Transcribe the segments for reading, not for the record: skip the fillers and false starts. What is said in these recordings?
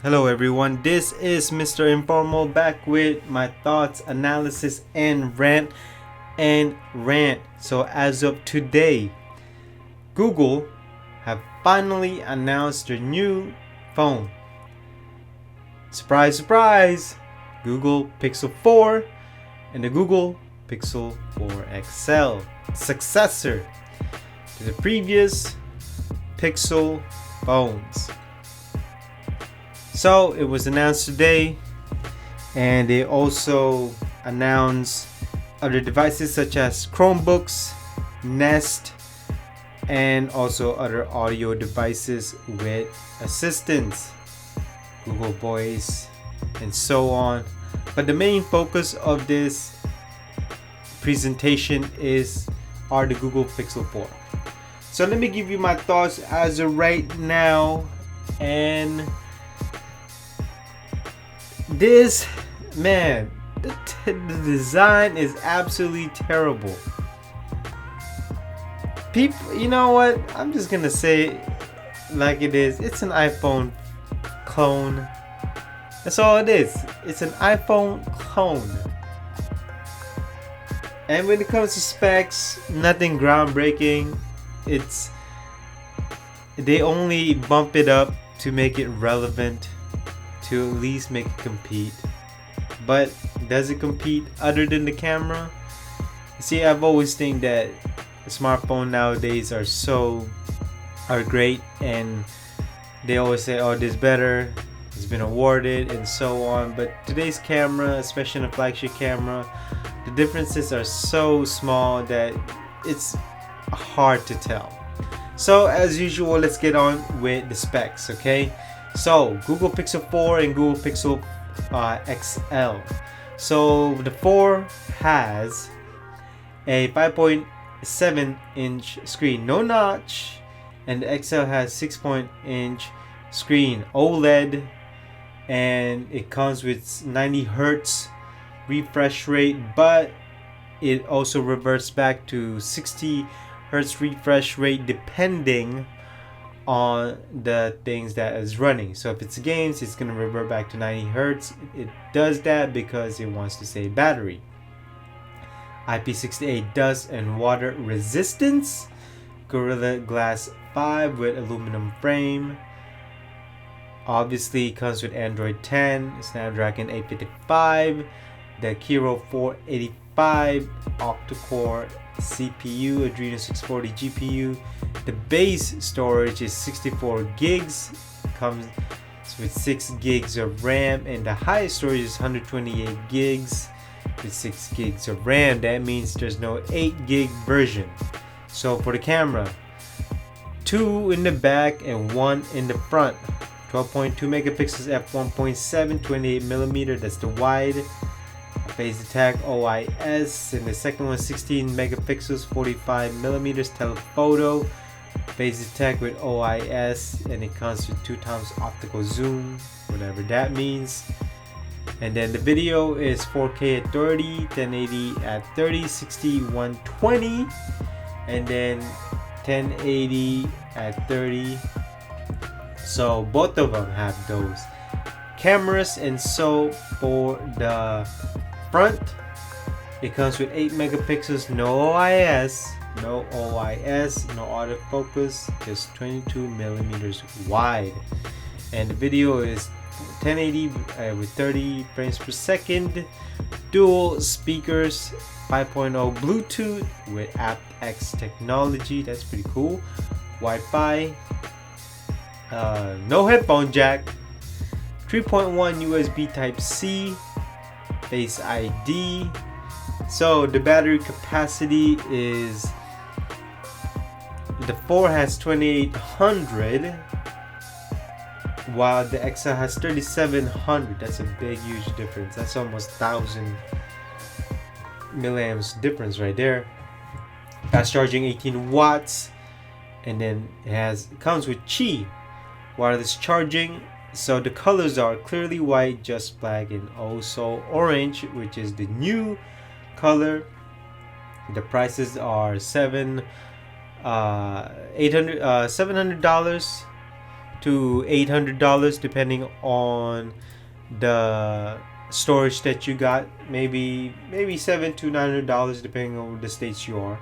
Hello everyone, this is Mr. Informal back with my thoughts, analysis, and rant. So as of today, Google have finally announced their new phone. Surprise, surprise! Google Pixel 4 and the Google Pixel 4 XL, successor to the previous Pixel phones. So it was announced today, and they also announced other devices such as Chromebooks, Nest, and also other audio devices with assistants, Google Voice, and so on. But the main focus of this presentation are the Google Pixel 4. So let me give you my thoughts as of right now. And this, man, the design is absolutely terrible. People, you know what? I'm just gonna say like it is. It's an iPhone clone. That's all it is. It's an iPhone clone. And when it comes to specs, nothing groundbreaking. They only bump it up to make it relevant, to at least make it compete. But does it compete other than the camera? See, I've always think that smartphones nowadays are great, and they always say, oh, this better, it's been awarded, and so on. But today's camera, especially the flagship camera, the differences are so small that it's hard to tell. So as usual, let's get on with the specs, okay? So Google Pixel 4 and Google Pixel XL. So the 4 has a 5.7 inch screen, no notch, and the XL has 6-inch screen, OLED, and it comes with 90 Hertz refresh rate, but it also reverts back to 60 Hertz refresh rate depending on the things that is running. So if it's games, it's going to revert back to 90 Hertz. It does that because it wants to save battery. IP68 dust and water resistance. Gorilla Glass 5 with aluminum frame. Obviously it comes with Android 10, Snapdragon 855, the Kiro 485 octa-core CPU, Adreno 640 GPU. The base storage is 64 gigs, comes with 6 gigs of RAM, and the highest storage is 128 gigs with 6 gigs of RAM. That means there's no 8 gig version. So for the camera, 2 in the back and 1 in the front. 12.2 megapixels f1.7, 28mm, that's the wide. Phase detect OIS, and the second one 16 megapixels, 45mm telephoto. Phase detect with OIS, and it comes with 2x optical zoom, whatever that means. And then the video is 4K at 30, 1080 at 30, 60 120, and then 1080 at 30. So both of them have those cameras. And so for the front, it comes with 8 megapixels, no OIS, no autofocus, just 22mm wide. And the video is 1080 with 30 frames per second. Dual speakers, 5.0 Bluetooth with aptX technology, that's pretty cool. Wi-Fi, no headphone jack, 3.1 USB Type-C, Face ID. So the battery capacity is, the 4 has 2800 while the XL has 3700. That's a big huge difference. That's almost 1000 milliamps difference right there. Fast charging 18 watts, and then it comes with Qi wireless charging. So the colors are clearly white, just black, and also orange, which is the new color. The prices are $700 to $800 depending on the storage that you got. Maybe $700 to $900 depending on the states you are.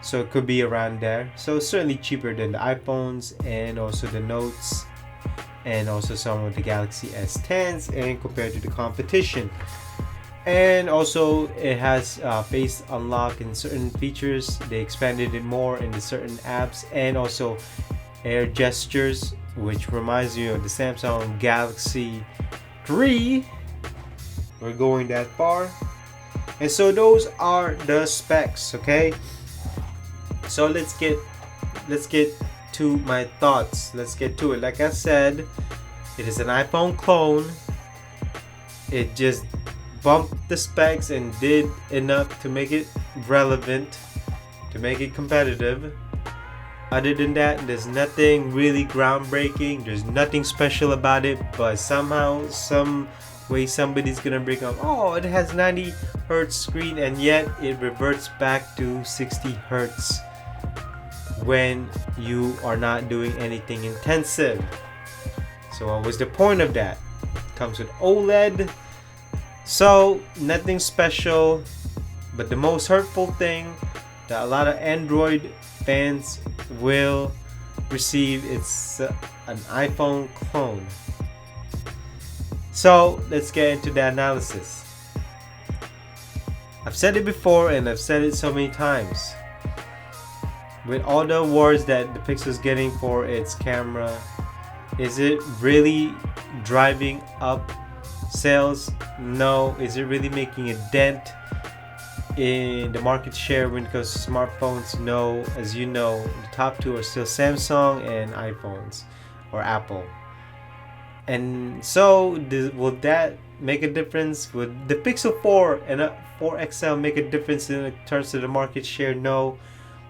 So it could be around there. So certainly cheaper than the iPhones and also the Notes and also some of the Galaxy S10s and compared to the competition. And also it has face unlock in certain features. They expanded it more in the certain apps, and also air gestures, which reminds you of the Samsung Galaxy 3. We're going that far. And so those are the specs, okay? So let's get to my thoughts. Let's get to it. Like I said, it is an iPhone clone. It just bumped the specs and did enough to make it relevant, to make it competitive. Other than that, there's nothing really groundbreaking. There's nothing special about it, but somehow, some way, somebody's gonna bring up, oh, it has 90 hertz screen, and yet it reverts back to 60 hertz when you are not doing anything intensive. So what was the point of that? Comes with OLED. So nothing special, but the most hurtful thing that a lot of Android fans will receive is an iPhone clone. So let's get into the analysis. I've said it before and I've said it so many times. With all the awards that the Pixel is getting for its camera, is it really driving up sales? No. Is it really making a dent in the market share when it comes to smartphones? No. As you know, the top two are still Samsung and iPhones or Apple. And so will that make a difference? Would the Pixel 4 and 4 XL make a difference in terms of the market share? No.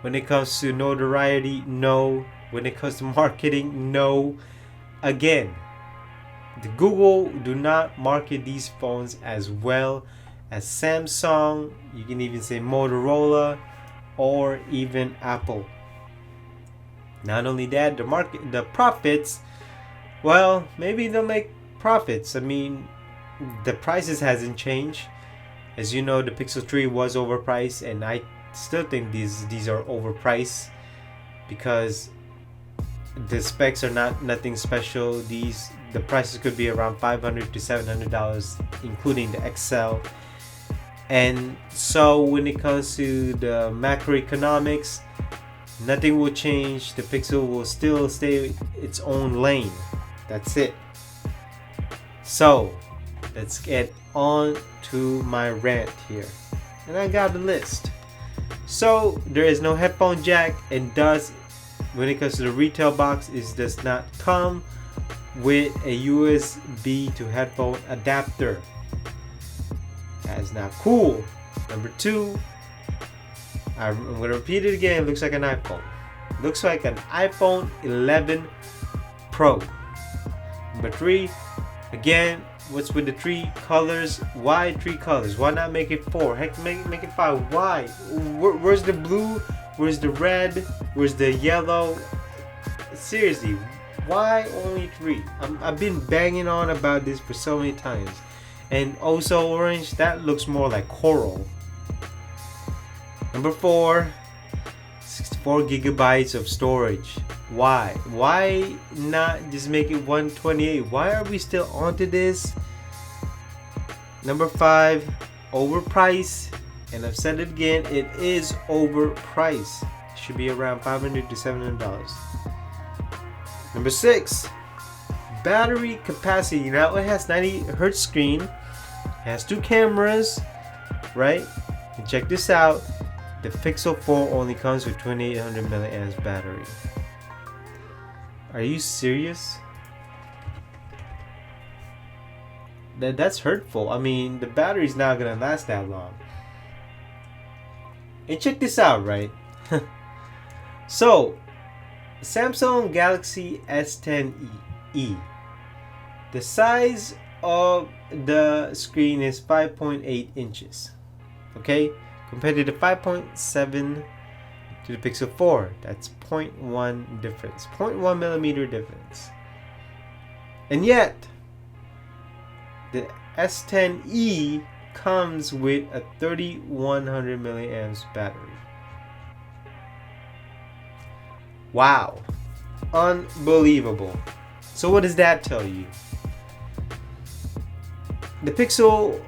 When it comes to notoriety? No. When it comes to marketing? No. Again, the Google do not market these phones as well as Samsung. You can even say Motorola or even Apple. Not only that, the profits, well, maybe they'll make profits. I mean, the prices hasn't changed. As you know, the Pixel 3 was overpriced, and I still think these are overpriced because the specs are nothing special. The prices could be around $500 to $700, including the XL. And so when it comes to the macroeconomics, nothing will change. The Pixel will still stay its own lane. That's it. So let's get on to my rant here. And I got the list. So there is no headphone jack, and thus when it comes to the retail box, it does not come with a USB to headphone adapter. That is not cool. Number 2, I'm going to repeat it again. It looks like an iPhone. Looks like an iPhone 11 Pro. Number 3, again, what's with the 3 colors? Why 3 colors? Why not make it 4? Heck, make it 5. Why? Where's the blue? Where's the red? Where's the yellow? Seriously, why only 3? I've been banging on about this for so many times. And also orange, that looks more like coral. Number 4, 64 gigabytes of storage. Why? Why not just make it 128? Why are we still onto this? Number 5, overpriced. And I've said it again, it is overpriced. It should be around $500 to $700. Number 6, battery capacity. Now it has 90 hertz screen, it has 2 cameras, right? And check this out, the Pixel 4 only comes with 2800 milliamps battery. Are you serious? That's hurtful. I mean, the battery's not gonna last that long. And check this out, right? So Samsung Galaxy S10e. The size of the screen is 5.8 inches. Okay? Compared to the 5.7 to the Pixel 4. That's 0.1 difference. 0.1 millimeter difference. And yet, the S10e comes with a 3100 milliamps battery. Wow, unbelievable. So what does that tell you? The Pixel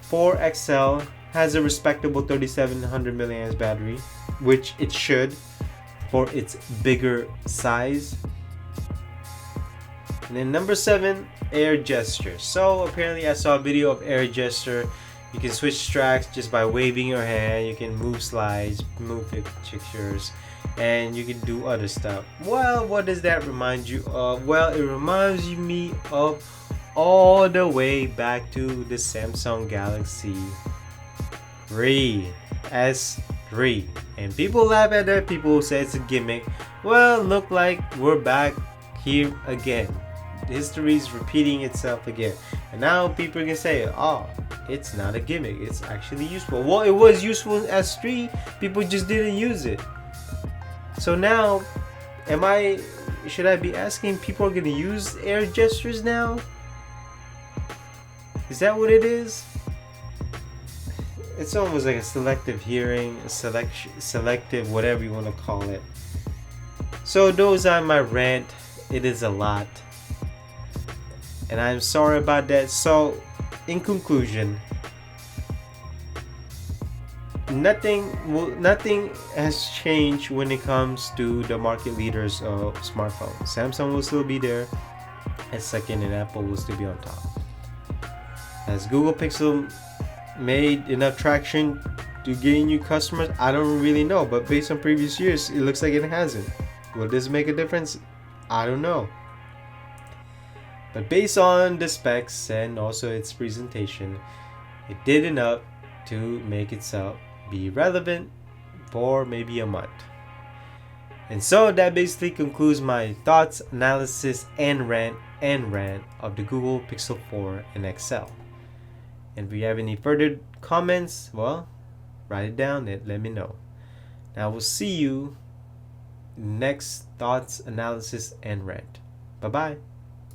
4 XL has a respectable 3700 milliamps battery, which it should for its bigger size. And then number 7, air gesture. So apparently I saw a video of air gesture. You can switch tracks just by waving your hand. You can move slides, move pictures, and you can do other stuff. Well, what does that remind you of? Well, it reminds me of all the way back to the Samsung Galaxy S3. And people laugh at that. People say it's a gimmick. Well, look like we're back here again. History is repeating itself again, and now people can say, oh, it's not a gimmick, it's actually useful. Well, it was useful in S3, people just didn't use it. So now, should I be asking people are gonna use air gestures now? Is that what it is? It's almost like a selective hearing, a selective whatever you want to call it. So those are my rant. It is a lot, and I'm sorry about that. So in conclusion, nothing has changed when it comes to the market leaders of smartphones. Samsung will still be there as second, and Apple will still be on top. Has Google Pixel made enough traction to gain new customers? I don't really know, but based on previous years, it looks like it hasn't. Will this make a difference? I don't know. But based on the specs and also its presentation, it did enough to make itself be relevant for maybe a month. And so that basically concludes my thoughts, analysis, and rant of the Google Pixel 4 and XL. And if you have any further comments, well, write it down and let me know. Now we'll see you next thoughts, analysis, and rant. Bye bye.